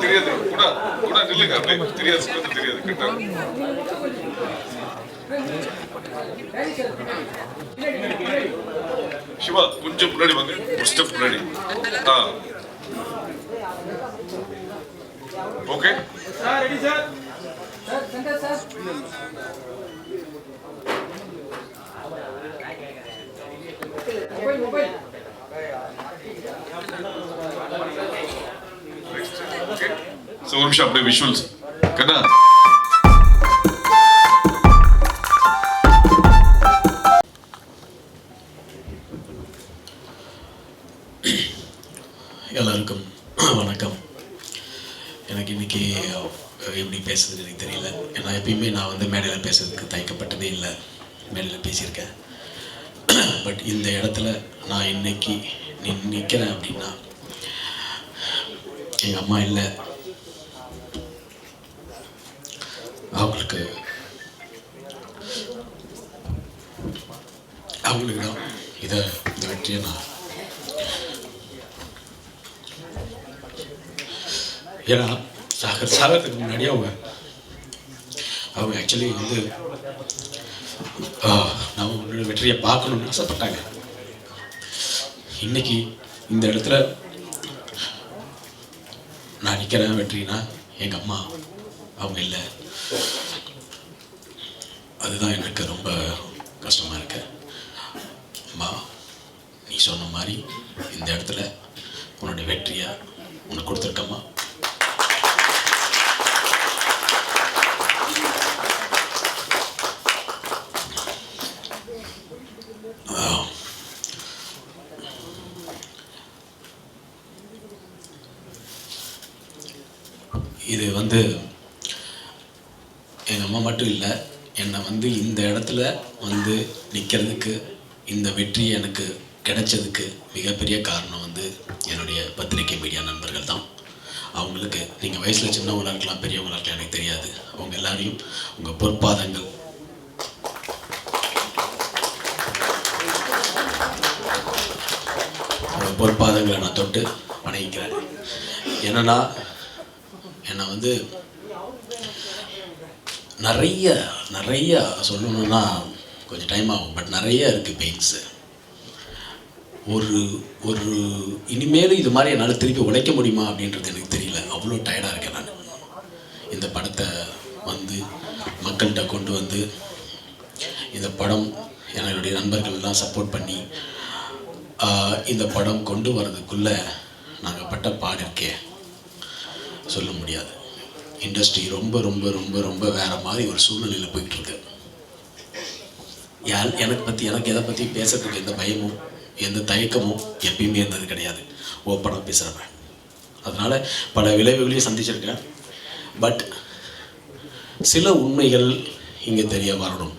தெரியாது கூட கூட நில்லுங்க அப்படியே தெரியாது தெரியாது கரெக்டா சிவா கொஞ்சம் முன்னாடி வாங்க ஒரு ஸ்டெப் முன்னாடி okay sir ready sir sir centre sir mobile okay so ஒரு நிமிஷம் அப்படியே விஷுவல்ஸ் கண்ணா எல்லாருக்கும் வணக்கம். எனக்கு இன்னைக்கு எப்படி பேசுறதுன்னு எனக்கு தெரியல. ஏன்னா எப்பயுமே நான் வந்து மேடையில் பேசுறதுக்கு தயக்கப்பட்டதே இல்லை, மேடையில் பேசியிருக்கேன். பட் இந்த இடத்துல நான் இன்னைக்கு நிற்கிறேன் அப்படின்னா எங்கள் அம்மா இல்லை, அவங்களுக்கு தான் இந்த வெற்றியை நான் ஏன்னா சாகிறதுக்கு முன்னாடி அவங்க ஆக்சுவலி வந்து நான் உங்களோட வெற்றியை பார்க்கணும்னு ஆசைப்பட்டாங்க. இன்னைக்கு இந்த இடத்துல நான் நிற்கிறேன் வெற்றினா எங்கள் அம்மா அவங்க இல்லை, அதுதான் எனக்கு ரொம்ப கஷ்டமாக இருக்கு. அம்மா, நீ சொன்ன மாதிரி இந்த இடத்துல உன்னோட வெற்றியை உனக்கு கொடுத்துருக்கம்மா. இது வந்து எங்கள் அம்மா மட்டும் இல்லை, என்னை வந்து இந்த இடத்துல வந்து நிற்கிறதுக்கு, இந்த வெற்றி எனக்கு கிடைச்சதுக்கு மிகப்பெரிய காரணம் வந்து என்னுடைய பத்திரிகை மீடியா நண்பர்கள் தான். அவங்களுக்கு நீங்கள் வயசில் சின்னவங்களாக இருக்கலாம், பெரியவங்களாக இருக்கலாம், எனக்கு தெரியாது. அவங்க எல்லாரையும் உங்கள் பொற்பாதங்கள் பொற்பாதங்களை நான் தொட்டு வணங்கிக்கிறேன். என்னன்னா என்னை வந்து நிறைய சொல்லணும்னா கொஞ்சம் டைம் ஆகும், பட் நிறைய இருக்குது பெயின்ஸு. ஒரு இனிமேலும் இது மாதிரி என்னால் திருப்பி உழைக்க முடியுமா அப்படின்றது எனக்கு தெரியல. அவ்வளோ டயர்டாக இருக்கேன் நான். இந்த படத்தை வந்து மக்கள்கிட்ட கொண்டு வந்து இந்த படம் என்னுடைய நண்பர்கள்லாம் சப்போர்ட் பண்ணி இந்த படம் கொண்டு வர்றதுக்குள்ளே நாங்கள் பட்ட பாடு இருக்கே சொல்ல முடியாது. இண்டஸ்ட்ரி ரொம்ப ரொம்ப ரொம்ப ரொம்ப வேறு மாதிரி ஒரு சூழ்நிலையில் போயிட்டுருக்கு. எனக்கு எதை பற்றி பேசுறதுக்கு எந்த பயமும் எந்த தயக்கமும் எப்பயுமே இருந்தது கிடையாது. ஓப்பனாக பேசுகிறவன். அதனால் பல விளைவுகளையும் சந்திச்சிருக்கேன். பட் சில உண்மைகள் இங்கே தெரிய வரணும்,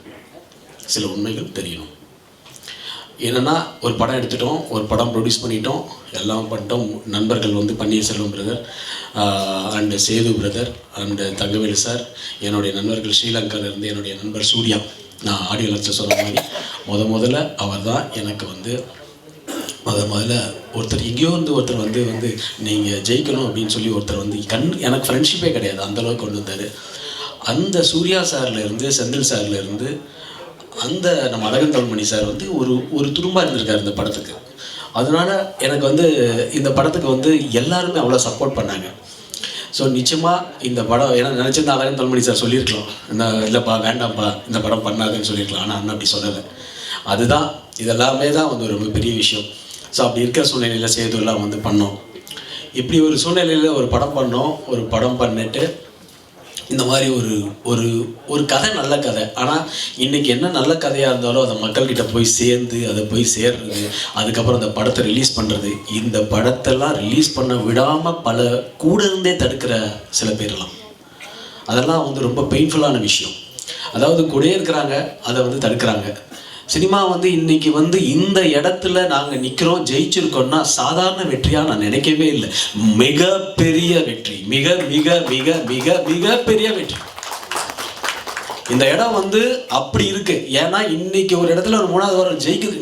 சில உண்மைகள் தெரியணும். என்னென்னா, ஒரு படம் எடுத்துட்டோம், ஒரு படம் ப்ரொடியூஸ் பண்ணிட்டோம், எல்லாம் பண்ணிட்டோம். நண்பர்கள் வந்து Panneerselvam brother and Sethu brother and Thangavelu sir, என்னுடைய நண்பர்கள் ஸ்ரீலங்காவிலேருந்து என்னுடைய நண்பர் சூர்யா, நான் ஆடியோ லான்ச்சில் சொன்ன மாதிரி முதல்ல அவர் தான் எனக்கு வந்து முதல்ல ஒருத்தர் எங்கேயோ ஒருத்தர் வந்து நீங்கள் ஜெயிக்கணும் அப்படின்னு சொல்லி ஒருத்தர் வந்து எனக்கு ஃப்ரெண்ட்ஷிப்பே கிடையாது, அந்தளவுக்கு கொண்டு வந்தார். அந்த சூர்யா சார்லேருந்து செந்தில் சார்லேருந்து அந்த நம்ம அழகன் தவழ்மணி சார் வந்து ஒரு துரும்பாக இருந்திருக்காரு இந்த படத்துக்கு. அதனால எனக்கு வந்து இந்த படத்துக்கு வந்து எல்லாருமே அவ்வளோ சப்போர்ட் பண்ணாங்க. ஸோ நிச்சயமாக இந்த படம் ஏன்னா நினச்சிருந்தா அழகன் தவழ்மணி சார் சொல்லியிருக்கலாம், இல்லைப்பா வேண்டாம்ப்பா இந்த படம் பண்ணாதுன்னு சொல்லியிருக்கலாம். ஆனால் அண்ணன் அப்படி சொல்லலை. அதுதான் இதெல்லாமே தான் வந்து ரொம்ப பெரிய விஷயம். ஸோ அப்படி இருக்கிற சூழ்நிலையில் சேதுலாம் வந்து பண்ணோம். இப்படி ஒரு சூழ்நிலையில் ஒரு படம் பண்ணிட்டு இந்த மாதிரி ஒரு கதை, நல்ல கதை. ஆனால் இன்றைக்கி என்ன நல்ல கதையாக இருந்தாலும் அதை மக்கள்கிட்ட போய் சேர்றது, அதுக்கப்புறம் அந்த படத்தை ரிலீஸ் பண்ணுறது, இந்த படத்தெல்லாம் ரிலீஸ் பண்ண விடாமல் பல கூட இருந்தே தடுக்கிற சில பேர்லாம், அதெல்லாம் வந்து ரொம்ப பெயின்ஃபுல்லான விஷயம். அதாவது கூடயே இருக்கிறாங்க, அதை வந்து தடுக்கிறாங்க. சினிமா வந்து இன்றைக்கி வந்து இந்த இடத்துல நாங்கள் நிற்கிறோம், ஜெயிச்சிருக்கோம்னா சாதாரண வெற்றியாக நான் நினைக்கவே இல்லை. மிகப்பெரிய வெற்றி, மிக மிக மிக மிக மிகப்பெரிய வெற்றி. இந்த இடம் வந்து அப்படி இருக்கு. ஏன்னா இன்னைக்கு ஒரு இடத்துல ஒரு 3வது வாரம் ஜெயிக்குது.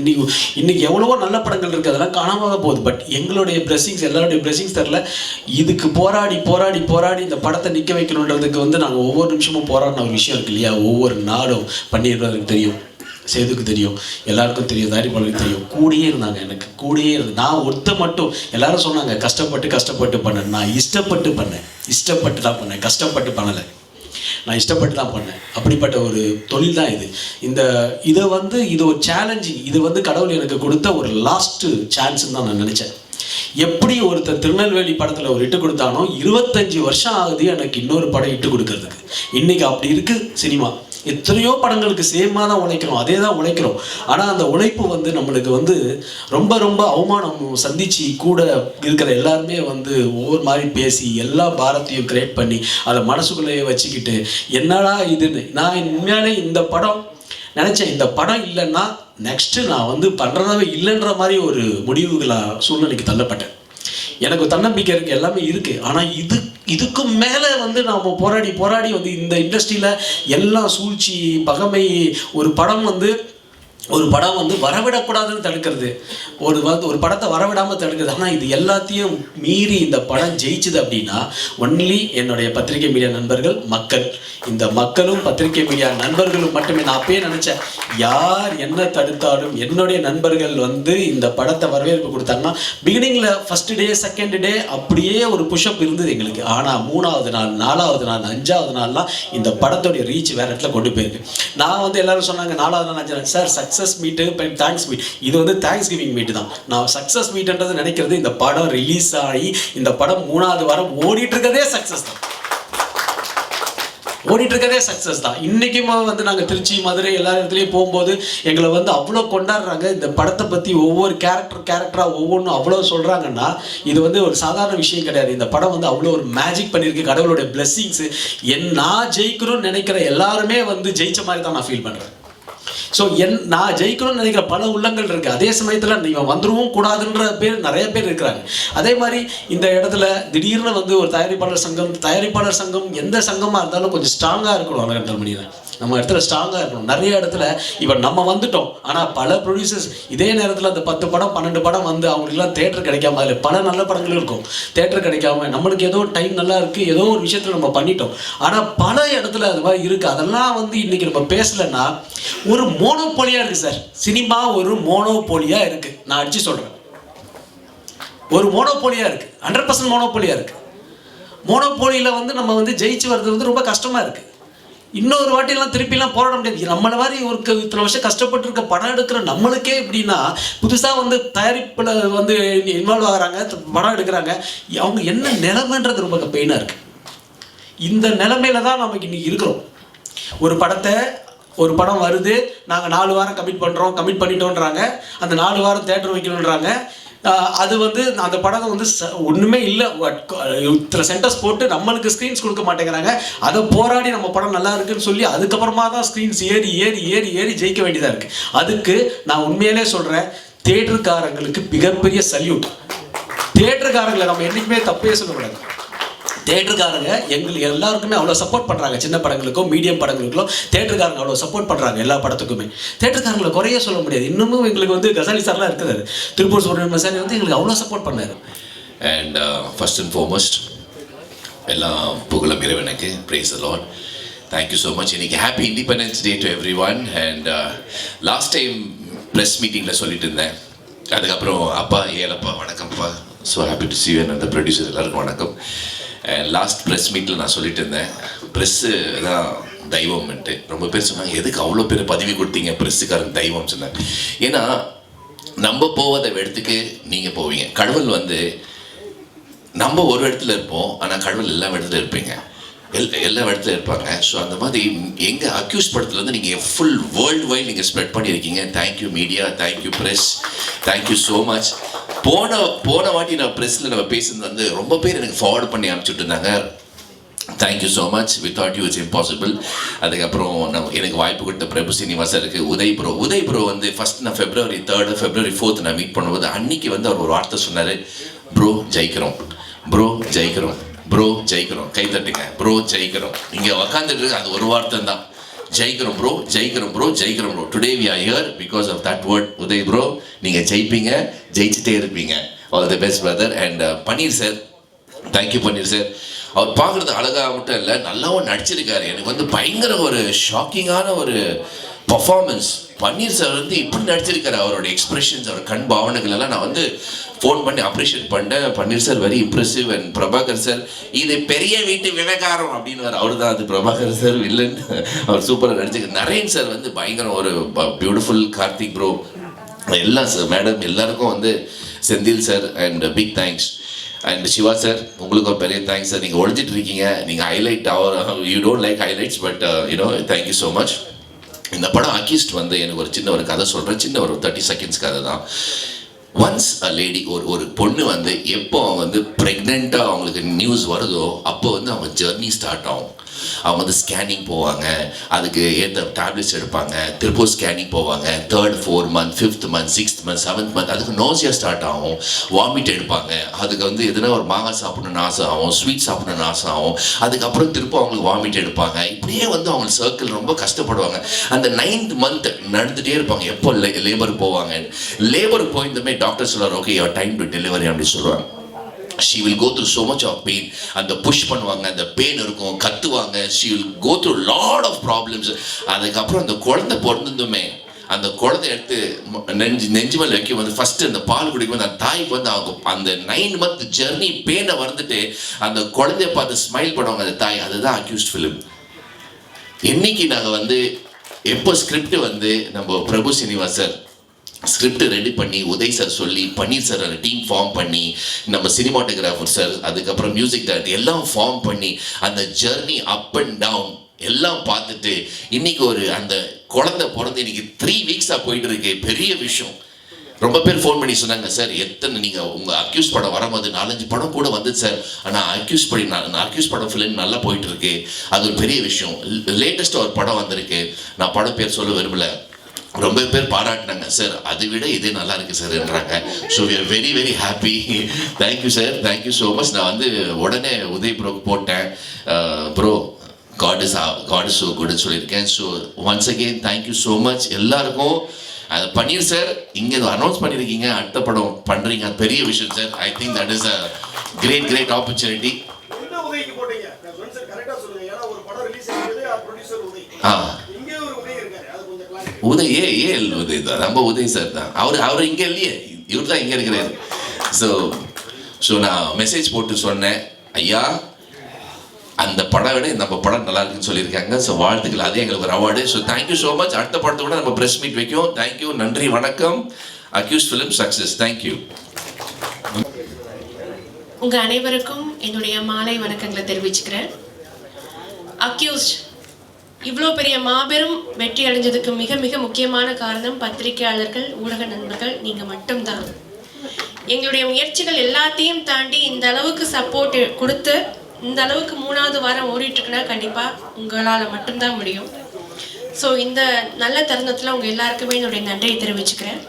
இன்னைக்கு எவ்வளவோ நல்ல படங்கள் இருக்கு, அதெல்லாம் காணாம தான் போகுது. பட் எங்களுடைய பிளெஸிங்ஸ், எல்லாருடைய பிளெஸிங்ஸ் தெரியல. இதுக்கு போராடி போராடி போராடி இந்த படத்தை நிற்க வைக்கணுன்றதுக்கு வந்து நாங்கள் ஒவ்வொரு நிமிஷமும் போராடின ஒரு விஷயம் இருக்கு இல்லையா. ஒவ்வொரு நாடும் பண்ணிடுறதுக்கு தெரியும், சேதுக்கு தெரியும், எல்லாருக்கும் தெரியும், தயாரிப்பாளருக்கு தெரியும். கூடயே இருந்தாங்க, எனக்கு கூடயே இருந்து. நான் ஒருத்த மட்டும் எல்லாரும் சொன்னாங்க கஷ்டப்பட்டு பண்ணேன். நான் இஷ்டப்பட்டு பண்ணேன், இஷ்டப்பட்டு தான் பண்ணேன், கஷ்டப்பட்டு பண்ணலை. நான் இஷ்டப்பட்டு தான் பண்ணேன். அப்படிப்பட்ட ஒரு தொழில் தான் இது. இதை வந்து இது ஒரு சேலஞ்சிங். இது வந்து கடவுள் எனக்கு கொடுத்த ஒரு லாஸ்ட்டு சான்ஸ்ன்னு தான் நான் நினச்சேன். எப்படி ஒருத்தர் திருநெல்வேலி படத்தில் ஒரு இட்டு கொடுத்தானோ 25 வருஷம் ஆகுது எனக்கு இன்னொரு படம் இட்டு கொடுக்கறதுக்கு. இன்னைக்கு அப்படி இருக்கு சினிமா. எத்தனையோ படங்களுக்கு சேமாக தான் உழைக்கிறோம், அதே தான் உழைக்கிறோம். ஆனால் அந்த உழைப்பு வந்து நம்மளுக்கு வந்து ரொம்ப ரொம்ப அவமானம் சந்திச்சு கூட இருக்கிற எல்லாருமே வந்து ஒவ்வொரு மாதிரி பேசி எல்லா பாரத்தையும் கிரியேட் பண்ணி அதை மனசுக்குள்ளேயே வச்சுக்கிட்டு என்னடா இதுன்னு. நான் உண்மையாலே இந்த படம் நினச்சேன், இந்த படம் இல்லைன்னா நெக்ஸ்ட்டு நான் வந்து பண்ணுறதாவே இல்லைன்ற மாதிரி ஒரு சூழ்நிலைக்கு தள்ளப்பட்டேன். எனக்கு தன்னம்பிக்கை இருக்குது, எல்லாமே இருக்குது. ஆனால் இதுக்கு மேலே வந்து நாம் போராடி வந்து இந்த இண்டஸ்ட்ரியில் எல்லாம் சூழ்ச்சி, பகைமை, ஒரு படம் வந்து வரவிடக்கூடாதுன்னு தடுக்கிறது, ஒரு படத்தை வரவிடாமல் தடுக்கிறது. ஆனால் இது எல்லாத்தையும் மீறி இந்த படம் ஜெயிச்சுது அப்படின்னா ஒன்லி என்னுடைய பத்திரிகை மீடியா நண்பர்கள், மக்கள். இந்த மக்களும் பத்திரிகை மீடியா நண்பர்களும் மட்டுமே. நான் அப்பயே நினச்சேன், யார் என்ன தடுத்தாலும் என்னுடைய நண்பர்கள் வந்து இந்த படத்தை வரவேற்பு கொடுத்தாங்கன்னா, பிகினிங்கில் ஃபஸ்ட்டு டே செகண்ட் டே அப்படியே ஒரு புஷ்அப் இருந்தது எங்களுக்கு. ஆனால் 3வது நாள், 4வது நாள், 5வது நாள்லாம் இந்த படத்தோடைய ரீச் வேறு இடத்துல கொண்டு போயிருக்கு. நான் வந்து எல்லாரும் சொன்னாங்க 4வது நாள் 5வது நாள் சார் சக்ஸஸ் மீட்டு, தேங்க்ஸ் மீட். இது வந்து தேங்க்ஸ் கிவிங் மீட்டு தான். நான் சக்ஸஸ் மீட்ன்றது நினைக்கிறது இந்த படம் ரிலீஸ் ஆகி இந்த படம் 3வது வாரம் ஓடிட்டு இருக்கதே சக்ஸஸ் தான். சக்ஸஸ் தான். இன்றைக்கும் வந்து நாங்கள் திருச்சி, மதுரை எல்லா இடத்துலையும் போகும்போது எங்களை வந்து அவ்வளோ கொண்டாடுறாங்க. இந்த படத்தை பற்றி ஒவ்வொரு கேரக்டராக ஒவ்வொன்றும் அவ்வளோ சொல்கிறாங்கன்னா இது வந்து ஒரு சாதாரண விஷயம் கிடையாது. இந்த படம் வந்து அவ்வளோ ஒரு மேஜிக் பண்ணியிருக்கு. கடவுளுடைய பிளெஸ்ஸிங்ஸு. நான் ஜெயிக்கணும்னு நினைக்கிற எல்லாருமே வந்து ஜெயிச்ச மாதிரி தான் நான் ஃபீல் பண்ணுறேன். ஸோ நான் ஜெயிக்கணும்னு நினைக்கிற பல உள்ளங்கள் இருக்குது. அதே சமயத்தில் நீங்கள் வந்துடவும் கூடாதுன்ற நிறைய பேர் இருக்கிறாங்க. அதே மாதிரி இந்த இடத்துல திடீர்னு வந்து ஒரு தயாரிப்பாளர் சங்கம் எந்த சங்கமாக இருந்தாலும் கொஞ்சம் ஸ்ட்ராங்காக இருக்கணும். அழகர் மணியில் நம்ம இடத்துல ஸ்ட்ராங்காக இருக்கணும். நிறைய இடத்துல இப்போ நம்ம வந்துட்டோம், ஆனால் பல ப்ரொடியூசர்ஸ் இதே நேரத்தில் அந்த 10 படம் 12 படம் வந்து அவங்களுக்குலாம் தேட்டர் கிடைக்காம, அதில் பல நல்ல படங்களும் இருக்கும், தேட்டர் கிடைக்காம. நம்மளுக்கு ஏதோ டைம் நல்லா இருக்குது, ஏதோ ஒரு விஷயத்தில் நம்ம பண்ணிட்டோம். ஆனால் பல இடத்துல அது மாதிரி இருக்குது. அதெல்லாம் வந்து இன்றைக்கி நம்ம பேசலைன்னா ஒரு மோனோபோலியாக இருக்குது சார். சினிமா ஒரு மோனோபோலியாக இருக்குது. நான் அடிச்சு சொல்கிறேன், ஒரு மோனோபோலியாக இருக்குது, 100% மோனோபோலியாக இருக்குது. மோனோபோலியில் வந்து நம்ம வந்து ஜெயிச்சு வர்றது வந்து ரொம்ப கஷ்டமாக இருக்குது. இன்னொரு வாட்டியெல்லாம் திருப்பிலாம் போராட முடியாது. நம்மளை மாதிரி ஒரு இத்தனை வருஷம் கஷ்டப்பட்டு இருக்க படம் எடுக்கிற நம்மளுக்கே எப்படின்னா, புதுசாக வந்து தயாரிப்பில் வந்து இன்வால்வ் ஆகிறாங்க, படம் எடுக்கிறாங்க, அவங்க என்ன நிலைமைன்றது ரொம்ப பெயினாக இருக்குது. இந்த நிலைமையில தான் நமக்கு இன்றைக்கி இருக்கிறோம். ஒரு படம் வருது, நாங்கள் 4 வாரம் கமிட் பண்ணிட்டோன்றாங்க. அந்த 4 வாரம் தேட்டர் வைக்கணுன்றாங்க. அது வந்து அந்த படம் வந்து ஒன்றுமே இல்லை, இத்தனை சென்டர்ஸ் போட்டு நம்மளுக்கு ஸ்க்ரீன்ஸ் கொடுக்க மாட்டேங்கிறாங்க. அதை போராடி நம்ம படம் நல்லா இருக்குன்னு சொல்லி அதுக்கப்புறமா தான் ஸ்க்ரீன்ஸ் ஏறி ஜெயிக்க வேண்டியதாக இருக்குது. அதுக்கு நான் உண்மையிலே சொல்கிறேன், தேட்டருக்காரங்களுக்கு மிகப்பெரிய சல்யூட். தேட்டருக்காரங்களை நம்ம என்றைக்குமே தப்பே சொல்லக்கூடாது. தேட்டருக்காரங்க எங்களுக்கு எல்லாருக்குமே அவ்வளோ சப்போர்ட் பண்ணுறாங்க. சின்ன படங்களுக்கோ மீடியம் படங்களுக்கோ தேட்டருக்காரங்க அவ்வளோ சப்போர்ட் பண்ணுறாங்க. எல்லா படத்துக்குமே தேட்டருக்காரங்களை குறைய சொல்ல முடியாது. இன்னமும் எங்களுக்கு வந்து கசாலி சார்லாம் இருக்கிறாரு, திருப்பூர் சுப்ரமணியம் சார் வந்து எங்களுக்கு அவ்வளோ சப்போர்ட் பண்ணார். அண்ட் ஃபர்ஸ்ட் அண்ட் ஃபார்மோஸ்ட் எல்லாம் புகழும் இறைவனுக்கு. Praise the lord. Thank you so much. இன்னைக்கு happy independence day to everyone. And last time press மீட்டிங்கில் சொல்லிட்டு இருந்தேன். அதுக்கப்புறம் அப்பா ஏலப்பா வணக்கம்ப்பா, so happy to see you. அந்த ப்ரொடியூசர் எல்லாருக்கும் வணக்கம். லாஸ்ட் ப்ரெஸ் மீட்டில் நான் சொல்லிட்டு இருந்தேன், ப்ரெஸ்ஸு தான் தெய்வம்ன்ட்டு. ரொம்ப பேர் சொன்னாங்க, எதுக்கு அவ்வளோ பேர் பதவி கொடுத்தீங்க ப்ரெஸ்ஸுக்காரன் தெய்வம் சொன்னாங்க. ஏன்னா நம்ம போவதை இடத்துக்கு நீங்கள் போவீங்க. கடவுள் வந்து நம்ம ஒரு இடத்துல இருப்போம், ஆனால் கடவுள் எல்லா இடத்துல இருப்பீங்க, எல்லா இடத்துல இருப்பாங்க. ஸோ அந்த மாதிரி எங்கள் அக்யூஸ் படத்தில் வந்து நீங்கள் ஃபுல் வேர்ல்டு வைட் நீங்கள் ஸ்ப்ரெட் பண்ணியிருக்கீங்க. Thank you media, thank you press, thank you so much. போன வாட்டி நான் ப்ரெஸ்ஸில் நம்ம பேசுனது வந்து ரொம்ப பேர் எனக்கு ஃபார்வர்ட் பண்ணி அனுப்பிச்சுட்டு இருந்தாங்க. Thank you so much. Without you it's impossible. அதுக்கப்புறம் எனக்கு வாய்ப்பு கொடுத்த பிரபு சீனிவாசருக்கு, உதய் ப்ரோ வந்து ஃபஸ்ட் நான் February 3rd February 4th நான் மீட் பண்ணும்போது அன்னைக்கு வந்து அவர் ஒரு வார்த்தை சொன்னார், ப்ரோ ஜெயிக்கிறோம், ப்ரோ ஜெயிக்கிறோம், கை தட்டுங்க, ப்ரோ ஜெயிக்கிறோம். இங்கே உக்காந்துட்டு அது ஒரு வார்த்தை தான். ஜெயிக்கிறோம் ப்ரோ, ஜெயிக்கிறோம் ப்ரோ, ஜெயிக்கிறோம் bro. Today we are here because of that word. Uday bro, நீங்கள் ஜெயிப்பீங்க, ஜெயிச்சுட்டே இருப்பீங்க. All the best brother. And Panneer sir, thank you Panneer sir. அவர் பார்க்குறது அழகாக மட்டும் இல்லை, நல்லாவும் நடிச்சிருக்காரு. எனக்கு வந்து பயங்கர ஒரு ஷாக்கிங்கான ஒரு பர்ஃபார்மன்ஸ். பன்னீர் சார் வந்து இப்படி நடிச்சிருக்காரு. அவரோட எக்ஸ்பிரஷன்ஸ், அவர் கண் பாவனைகள் எல்லாம் நான் வந்து ஃபோன் பண்ணி அப்ரிஷியேட் பண்ணேன். Panneer sir very impressive. And Prabhakar sir, இது பெரிய வீட்டு விவகாரம் அப்படின்னு அவர் தான் அது பிரபாகர் சார் வில்லன். அவர் சூப்பராக நடிச்சிருக்காரு. நரேன் சார் வந்து பயங்கரம், ஒரு பியூட்டிஃபுல். கார்த்திக் ப்ரோ, எல்லாம் சார், மேடம் எல்லாருக்கும் வந்து, Senthil sir and big thanks. And Siva sir, உங்களுக்கு ஒரு பெரிய தேங்க்ஸ் சார். நீங்கள் ஒழிஞ்சிட்டு இருக்கீங்க, நீங்கள் highlight you don't like highlights, but you know thank you so much. இந்த படம் அக்யூஸ்ட் வந்து எனக்கு ஒரு சின்ன ஒரு கதை சொல்கிறேன். சின்ன ஒரு 30 செகண்ட்ஸ் கதை தான். ஒன்ஸ் அ லேடி, ஒரு பொண்ணு வந்து எப்போ அவங்க வந்து ப்ரெக்னெண்ட்டாக அவங்களுக்கு நியூஸ் வருதோ அப்போ வந்து அவங்க ஜெர்னி ஸ்டார்ட் ஆகும். அவங்க வந்து ஸ்கேனிங் போவாங்க, அதுக்கு ஏற்ற டேப்லெட்ஸ் எடுப்பாங்க, திருப்பூர் ஸ்கேனிங் போவாங்க. 3rd 4th month, 5th month, 6th month, 7th month அதுக்கு நோசியா ஸ்டார்ட் ஆகும், வாமிட் எடுப்பாங்க. அதுக்கு வந்து எதுனா ஒரு மாங்காய் சாப்பிடணும்னு ஆசை ஆகும், ஸ்வீட் சாப்பிடணும்னு ஆசை ஆகும். அதுக்கப்புறம் திருப்ப அவங்களுக்கு வாமிட் எடுப்பாங்க. இப்படியே வந்து அவங்க சர்க்கிள் ரொம்ப கஷ்டப்படுவாங்க. அந்த 9th month நடந்துகிட்டே இருப்பாங்க, எப்போ லேபருக்கு போவாங்க. லேபருக்கு போயிருந்தமே டாக்டர் சொல்லுவார், okay your time to delivery அப்படின்னு சொல்லுவாங்க. she will go through so much of pain. அந்த புஷ் பண்ணுவாங்க, அந்த பெயின் இருக்கும், கத்துவாங்க. she will go through lot of problems. அதுக்கப்புறம் அந்த குழந்தை பிறந்ததுமே அந்த குழந்தை எடுத்து நெஞ்சு மேலே வைக்கும் வந்து ஃபர்ஸ்ட் அந்த பால் குடிக்கும் போது அந்த தாய்க்கு வந்து அவங்க அந்த 9 month ஜெர்னி பெயினை வந்துட்டு அந்த குழந்தைய பார்த்து ஸ்மைல் பண்ணுவாங்க அந்த தாய். அதுதான் அக்யூஸ்ட் ஃபிலிம். இன்னைக்கு நாங்கள் வந்து எப்போ ஸ்கிரிப்ட் வந்து நம்ம பிரபு சீனிவாஸ் சார் ஸ்கிரிப்ட் ரெடி பண்ணி உதய் சார் சொல்லி பன்னீர் சார் அந்த டீம் ஃபார்ம் பண்ணி நம்ம சினிமாட்டோகிராஃபர் சார் அதுக்கப்புறம் மியூசிக் டைரக்டர் எல்லாம் ஃபார்ம் பண்ணி அந்த ஜெர்னி அப் அண்ட் டவுன் எல்லாம் பார்த்துட்டு இன்னைக்கு ஒரு அந்த குழந்தை பிறந்து இன்னைக்கு 3 weeks போயிட்டு இருக்கு. பெரிய விஷயம். ரொம்ப பேர் ஃபோன் பண்ணி சொன்னாங்க, சார் எத்தனை நீங்கள் உங்கள் அக்யூஸ் படம் வரும்போது 4-5 படம் கூட வந்துச்சு சார், ஆனால் அக்யூஸ் படம் ஃபிலிம் நல்லா போயிட்டு இருக்கு. அது ஒரு பெரிய விஷயம். லேட்டஸ்ட்டாக ஒரு படம் வந்திருக்கு, நான் படம் பேர் சொல்ல விரும்பல. ரொம்ப பேர் பாராட்டினாங்க, சார் அதை விட இதே நல்லா இருக்கு சார்ன்றாங்க. So we are very very happy. Thank you sir, thank you so much. நான் வந்து உடனே உதய் ப்ரோக்கு போட்டேன், ப்ரோ காட் இஸ் ஸோ குட்னு சொல்லியிருக்கேன். So once again thank you so much எல்லாருக்கும். பன்னீர் சார் இங்கே அனௌன்ஸ் பண்ணியிருக்கீங்க, அடுத்த படம் பண்ணுறீங்க, பெரிய விஷயம் sir. I think that is a great opportunity. Uday A L Uday தான், நம்ம உதய் சார் தான். அவர் இங்கே இல்லையே, இவர் தான் இங்கே இருக்கிறாரு. ஸோ நான் மெசேஜ் போட்டு சொன்னேன், ஐயா அந்த படம் விட நம்ம படம் நல்லா இருக்குன்னு சொல்லியிருக்காங்க. ஸோ வாழ்த்துக்கள், அதே எங்களுக்கு ஒரு award. So thank you so much. அடுத்த படத்தை கூட நம்ம ப்ரெஸ் மீட் வைக்கும். தேங்க்யூ, நன்றி, வணக்கம். Accused film success. தேங்க்யூ. உங்கள் அனைவருக்கும் என்னுடைய மாலை வணக்கங்களை தெரிவிச்சுக்கிறேன். அக்யூஸ்ட் இவ்வளோ பெரிய மாபெரும் வெற்றி அடைஞ்சதுக்கு மிக மிக முக்கியமான காரணம் பத்திரிகையாளர்கள், ஊடக நண்பர்கள், நீங்கள் மட்டும்தான். எங்களுடைய முயற்சிகள் எல்லாத்தையும் தாண்டி இந்த அளவுக்கு சப்போர்ட் கொடுத்து இந்த அளவுக்கு 3வது வாரம் ஓடிட்டுருக்குன்னா கண்டிப்பாக உங்களால் மட்டும்தான் முடியும். ஸோ இந்த நல்ல தருணத்தில் உங்கள் எல்லாருக்குமே என்னுடைய நன்றியை தெரிவிச்சுக்கிறேன்.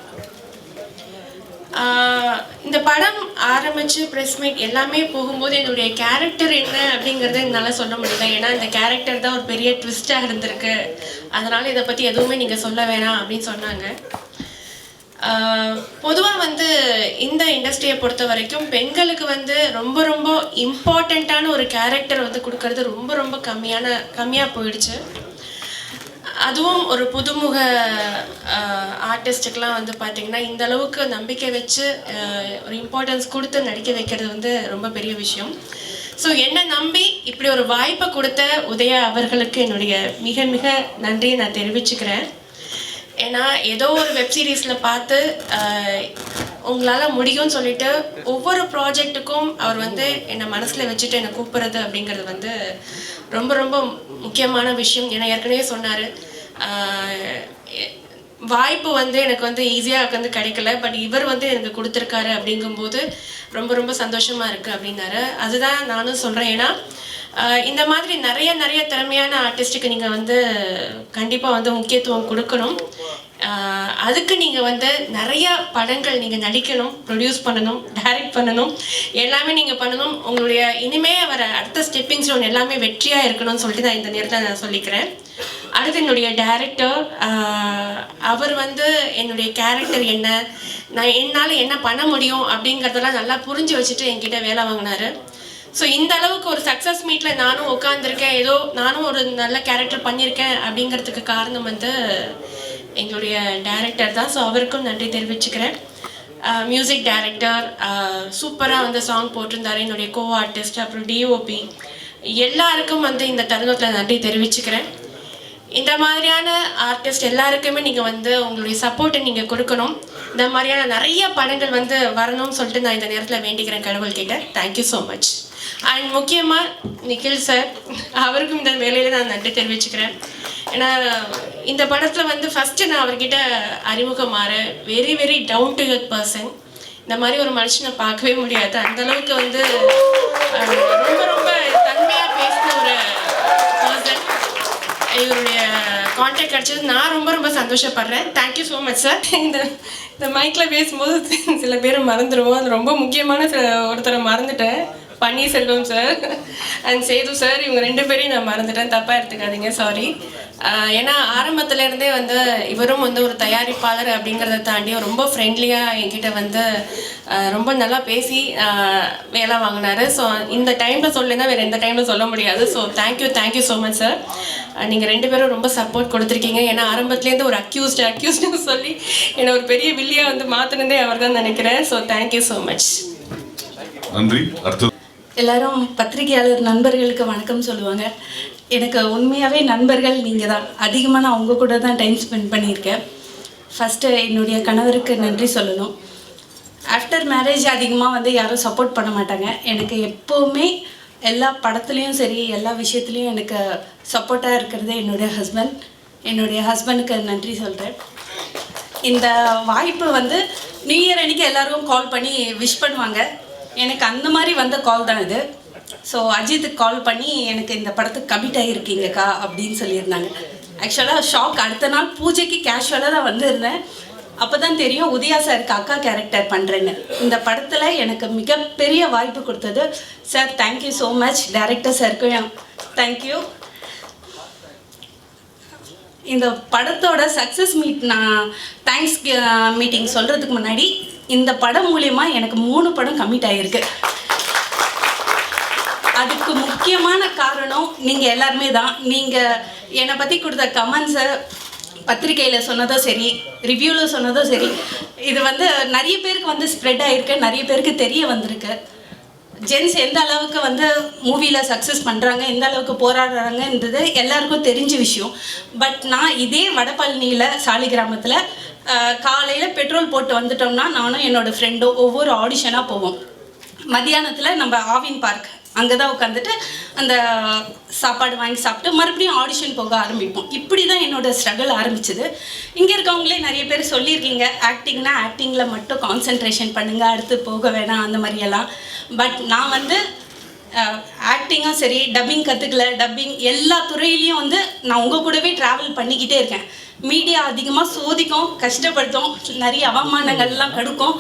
இந்த படம் ஆரம்பித்து ப்ரெஸ் மீட் எல்லாமே போகும்போது என்னுடைய கேரக்டர் என்ன அப்படிங்கிறத என்னால் சொல்ல முடியல. ஏன்னா இந்த கேரக்டர் தான் ஒரு பெரிய ட்விஸ்டாக இருந்திருக்கு, அதனால் இதை பற்றி எதுவுமே நீங்கள் சொல்ல வேணாம் அப்படின்னு சொன்னாங்க. பொதுவாக வந்து இந்த இண்டஸ்ட்ரியை பொறுத்த வரைக்கும் பெண்களுக்கு வந்து ரொம்ப ரொம்ப இம்பார்ட்டண்ட்டான ஒரு கேரக்டர் வந்து கொடுக்கறது ரொம்ப ரொம்ப கம்மியாக போயிடுச்சு. அதுவும் ஒரு புதுமுக ஆர்டிஸ்ட்டுக்கெலாம் வந்து பார்த்திங்கன்னா இந்த அளவுக்கு நம்பிக்கை வச்சு ஒரு இம்பார்ட்டன்ஸ் கொடுத்து நடிக்க வைக்கிறது வந்து ரொம்ப பெரிய விஷயம். ஸோ என்னை நம்பி இப்படி ஒரு வாய்ப்பை கொடுத்த உதயா அவர்களுக்கு என்னுடைய மிக மிக நன்றியை நான் தெரிவிச்சுக்கிறேன். ஏன்னா ஏதோ ஒரு வெப்சீரிஸில் பார்த்து உங்களால் முடியும்னு சொல்லிட்டு ஒவ்வொரு ப்ராஜெக்ட்டுக்கும் அவர் வந்து என்னை மனசில் வச்சுட்டு என்னை கூப்பிட்றது அப்படிங்கிறது வந்து ரொம்ப ரொம்ப முக்கியமான விஷயம். ஏன்னா ஏற்கனவே சொன்னார், வாய்ப்பு வந்து எனக்கு வந்து ஈஸியாக வந்து கிடைக்கல, பட் இவர் வந்து எனக்கு கொடுத்துருக்காரு அப்படிங்கும்போது ரொம்ப ரொம்ப சந்தோஷமாக இருக்குது அப்படின்னாரு. அதுதான் நானும் சொல்கிறேன். ஏன்னா இந்த மாதிரி நிறைய திறமையான ஆர்டிஸ்ட்டுக்கு நீங்கள் வந்து கண்டிப்பாக வந்து முக்கியத்துவம் கொடுக்கணும். அதுக்கு நீங்கள் வந்து நிறையா படங்கள் நீங்கள் நடிக்கணும், ப்ரொடியூஸ் பண்ணணும், டைரக்ட் பண்ணணும், எல்லாமே நீங்கள் பண்ணணும். உங்களுடைய இனிமே வர அடுத்த ஸ்டெப்பிங் ஸ்டோன் எல்லாமே வெற்றியாக இருக்கணும்னு சொல்லிட்டு நான் இந்த நேரத்தில் நான் சொல்லிக்கிறேன். அடுத்து என்னுடைய டைரக்டர், அவர் வந்து என்னுடைய கேரக்டர் என்ன, நான் என்னால் என்ன பண்ண முடியும் அப்படிங்கிறதெல்லாம் நல்லா புரிஞ்சு வச்சுட்டு என்கிட்ட வேலை வாங்கினார். ஸோ இந்த அளவுக்கு ஒரு சக்ஸஸ் மீட்டில் நானும் உட்காந்துருக்கேன், ஏதோ நானும் ஒரு நல்ல கேரக்டர் பண்ணியிருக்கேன் அப்படிங்கிறதுக்கு காரணம் வந்து எங்களுடைய டைரக்டர் தான். ஸோ அவருக்கும் நன்றி தெரிவிச்சுக்கிறேன். மியூசிக் டைரக்டர் சூப்பராக வந்து சாங் போட்டிருந்தாரு, என்னுடைய கோ ஆர்டிஸ்ட், அப்புறம் டிஓபி, எல்லாருக்கும் வந்து இந்த தருணத்தில் நன்றி தெரிவிச்சுக்கிறேன். இந்த மாதிரியான ஆர்டிஸ்ட் எல்லாருக்குமே நீங்கள் வந்து உங்களுடைய சப்போர்ட்டை நீங்கள் கொடுக்கணும். இந்த மாதிரியான நிறைய படங்கள் வந்து வரணும்னு சொல்லிட்டு நான் இந்த நேரத்தில் வேண்டிக்கிறேன் கடவுள்கிட்ட. Thank you so much. அண்ட் முக்கியமாக நிக்கில் சார், அவருக்கும் இந்த வேலையில் நான் நன்றி தெரிவிச்சுக்கிறேன். ஏன்னா இந்த படத்தில் வந்து ஃபஸ்ட்டு நான் அவர்கிட்ட அறிமுகமாற very very down to earth person. இந்த மாதிரி ஒரு மனுஷனை பார்க்கவே முடியாது. அந்தளவுக்கு வந்து ரொம்ப ரொம்ப தன்மையாக பேசின ஒரு பர்சன். இவருடைய கான்டாக்ட் கிடச்சது நான் ரொம்ப ரொம்ப சந்தோஷப்படுறேன். Thank you so much sir. இந்த மைக்கில் பேசும்போது சில பேர் மறந்துடுவோம். அது ரொம்ப முக்கியமான ஒருத்தரை மறந்துட்டேன், Panneerselvam sir and Sethu sir. இவங்க 2 பேரையும் நான் மறந்துட்டேன், தப்பாக எடுத்துக்காதீங்க, சாரி. ஏன்னா ஆரம்பத்துலேருந்தே வந்து இவரும் வந்து ஒரு தயாரிப்பாளர் அப்படிங்கிறத தாண்டி ரொம்ப ஃப்ரெண்ட்லியாக என்கிட்ட வந்து ரொம்ப நல்லா பேசி வேலை வாங்கினார். ஸோ இந்த டைமில் சொல்லுன்னா வேறு எந்த டைமில் சொல்ல முடியாது. So thank you so much sir. நீங்கள் 2 பேரும் ரொம்ப சப்போர்ட் கொடுத்துருக்கீங்க. ஏன்னா ஆரம்பத்துலேருந்து ஒரு அக்யூஸ்டு சொல்லி என்னை ஒரு பெரிய வில்லியாக வந்து மாற்றினதே அவர் தான் நினைக்கிறேன். So thank you so much. நன்றி. அடுத்தது எல்லாரும் பத்திரிகையாளர் நண்பர்களுக்கு வணக்கம் சொல்லுவாங்க. எனக்கு உண்மையாகவே நண்பர்கள் நீங்கள் தான். அதிகமாக நான் உங்கள் கூட தான் டைம் ஸ்பெண்ட் பண்ணியிருக்கேன். ஃபஸ்ட்டு என்னுடைய கணவருக்கு நன்றி சொல்லணும். ஆஃப்டர் மேரேஜ் அதிகமாக வந்து யாரும் சப்போர்ட் பண்ண மாட்டாங்க. எனக்கு எப்போவுமே எல்லா படத்துலேயும் சரி, எல்லா விஷயத்துலேயும் எனக்கு சப்போர்ட்டாக இருக்கிறது என்னுடைய ஹஸ்பண்ட். என்னுடைய ஹஸ்பண்டுக்கு நன்றி சொல்கிறேன். இந்த வாய்ப்பு வந்து நியூ இயர் அன்றைக்கி எல்லாருக்கும் கால் பண்ணி விஷ் பண்ணுவாங்க. எனக்கு அந்த மாதிரி வந்த கால் தான் இது. ஸோ அஜித்துக்கு கால் பண்ணி எனக்கு இந்த படத்துக்கு கமிட் ஆகியிருக்கீங்கக்கா அப்படின்னு சொல்லியிருந்தாங்க. ஆக்சுவலாக ஷாக். அடுத்த நாள் பூஜைக்கு கேஷுவலாக தான் வந்திருந்தேன். அப்போ தான் தெரியும் உதயா சாருக்கு அக்கா கேரக்டர் பண்ணுறேன்னு. இந்த படத்தில் எனக்கு மிகப்பெரிய வாய்ப்பு கொடுத்தது sir. Thank you so much. Director சாருக்கும் தேங்க்யூ. இந்த படத்தோட சக்ஸஸ் மீட் நான் தேங்க்ஸ் மீட்டிங் சொல்கிறதுக்கு முன்னாடி இந்த படம் மூலயமா எனக்கு 3 படம் கமிட் ஆகிருக்கு. அதுக்கு முக்கியமான காரணம் நீங்கள் எல்லாருமே தான். நீங்கள் என்னை பற்றி கொடுத்த கமெண்ட்ஸை பத்திரிக்கையில் சொன்னதோ சரி, ரிவ்யூவில் சொன்னதோ சரி, இது வந்து நிறைய பேருக்கு வந்து ஸ்ப்ரெட் ஆகிருக்கு, நிறைய பேருக்கு தெரிய வந்திருக்கு. ஜென்ஸ் எந்த அளவுக்கு வந்து மூவியில் சக்ஸஸ் பண்ணுறாங்க, எந்த அளவுக்கு போராடுறாங்கன்றது எல்லாருக்கும் தெரிஞ்ச விஷயம். பட் நான் இதே வடபழனியில் சாலி கிராமத்தில் காலையில் பெட்ரோல் போட்டு வந்துட்டோம்னா நானும் என்னோடய ஃப்ரெண்டும் ஒவ்வொரு ஆடிஷனாக போவோம். மத்தியானத்தில் நம்ம ஆவின் பார்க் அங்கே தான் உட்காந்துட்டு அந்த சாப்பாடு வாங்கி சாப்பிட்டு மறுபடியும் ஆடிஷன் போக ஆரம்பிப்போம். இப்படி தான் என்னோடய ஸ்ட்ரகிள் ஆரம்பிச்சது. இங்கே இருக்கவங்களே நிறைய பேர் சொல்லியிருக்கீங்க, ஆக்டிங்னா ஆக்டிங்கில் மட்டும் கான்சென்ட்ரேஷன் பண்ணுங்கள், அடுத்து போக வேணாம் அந்த மாதிரியெல்லாம். பட் நான் வந்து ஆக்டிங்கும் சரி, டப்பிங் கற்றுக்கல, டப்பிங் எல்லா துறையிலையும் வந்து நான் உங்கள் கூடவே ட்ராவல் பண்ணிக்கிட்டே இருக்கேன். மீடியா அதிகமாக சோதிக்கும், கஷ்டப்படுத்தும், நிறைய அவமானங்கள்லாம் கடுக்கும்.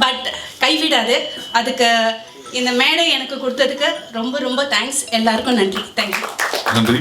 பட் கைவிடாது. அதுக்கு இந்த மேடை எனக்கு கொடுத்ததுக்கு ரொம்ப ரொம்ப தேங்க்ஸ். எல்லாருக்கும் நன்றி. தேங்க்யூ. நன்றி.